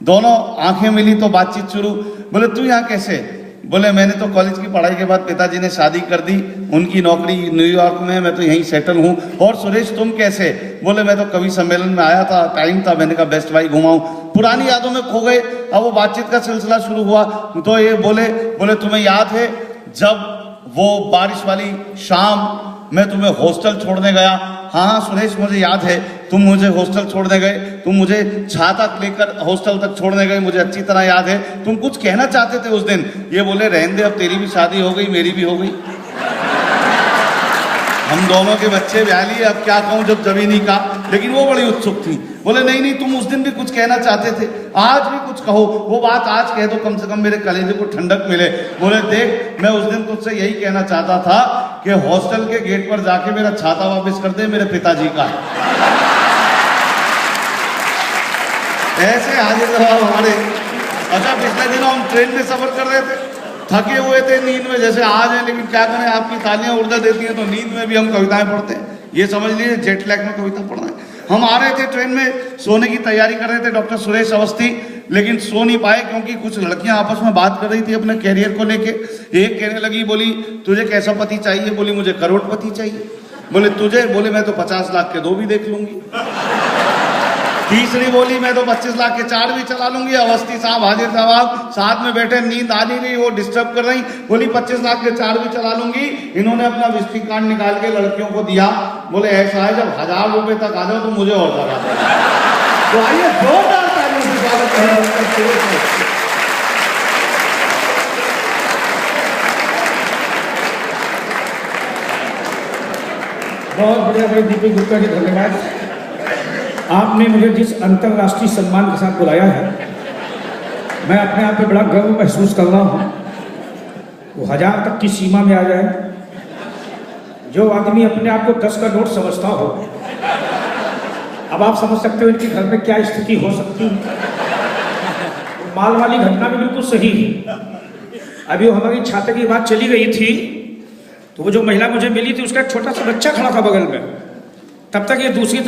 दोनों आंखें मिली तो बातचीत शुरू। बोले तू यहाँ कैसे? बोले मैंने तो कॉलेज की पढ़ाई के बाद पिताजी ने शादी कर दी, उनकी नौकरी न्यूयॉर्क में, मैं तो यहीं सेटल हूँ। और सुरेश तुम कैसे? बोले मैं तो कवि सम्मेलन में आया था, टाइम था, मैंने कहा बेस्ट भाई घुमाऊं। पुरानी यादों में खो गए। अब वो बातचीत का सिलसिला शुरू हुआ तो ये बोले तुम्हें याद है जब वो बारिश वाली शाम मैं तुम्हें हॉस्टल छोड़ने गया? हाँ सुरेश मुझे याद है, तुम मुझे हॉस्टल छोड़ने गए, तुम मुझे छाता लेकर हॉस्टल तक छोड़ने गए, मुझे अच्छी तरह याद है। तुम कुछ कहना चाहते थे उस दिन। ये बोले रहने दे, अब तेरी भी शादी हो गई, मेरी भी हो गई, हम दोनों के बच्चे ब्याह लिए, अब क्या कहूं जब जभी नहीं कहा। लेकिन वो बड़ी उत्सुक थी। बोले नहीं तुम उस दिन भी कुछ कहना चाहते थे, आज भी कुछ कहो, वो बात आज कह दो, कम से कम मेरे कलेजे को ठंडक मिले। बोले देख मैं उस दिन तुझसे यही कहना चाहता था कि हॉस्टल के गेट पर जाके मेरा छाता वापस कर दे, मेरे पिताजी का। ऐसे हाजिर जवाब हमारे। अच्छा पिछले दिनों हम ट्रेन में सफर कर रहे थे, थके हुए थे, नींद में जैसे आज है, लेकिन क्या करें आपकी तालियां ऊर्जा देती हैं तो नींद में भी हम कविताएं पढ़ते हैं। ये समझ लीजिए जेट लैग में कविता पढ़ रहे हैं। हम आ रहे थे ट्रेन में, सोने की तैयारी कर रहे थे डॉक्टर सुरेश अवस्थी, लेकिन सो नहीं पाए क्योंकि कुछ लड़कियां आपस में बात कर रही थी अपने कैरियर को लेके। एक कहने लगी, बोली तुझे कैसा पति चाहिए? बोली मुझे करोड़पति चाहिए। बोले तुझे? बोले मैं तो 50 लाख के 2 भी देख लूंगी। तीसरी बोली मैं तो 25 लाख के 4 भी चला लूंगी। अवस्थी साहब हाजिर जवाब, साथ में बैठे, नींद आ नहीं रही, वो डिस्टर्ब कर रही। बोली 25 लाख के 4 भी चला लूंगी। इन्होंने अपना विजिटिंग कार्ड निकाल के लड़कियों को दिया। बोले ऐसा है जब 1000 रुपए तक आ जाओ तो मुझे और ज्यादा। तो आइए जोरदार तालियों से स्वागत करें। बहुत बढ़िया भाई दीपक गुप्ता जी, धन्यवाद। आपने मुझे जिस अंतर्राष्ट्रीय सम्मान के साथ बुलाया है, मैं अपने आप पे बड़ा गर्व महसूस कर रहा हूँ। वो 1000 तक की सीमा में आ जाए। जो आदमी अपने आप को 10 का नोट समझता हो, अब आप समझ सकते हो इनके घर में क्या स्थिति हो सकती है। माल वाली घटना भी बिल्कुल सही है। अभी वो हमारी छात्रा की बात चली गई थी, तो वो जो महिला मुझे मिली थी उसका एक छोटा सा बच्चा खड़ा था बगल में। तब तक ये दूसरी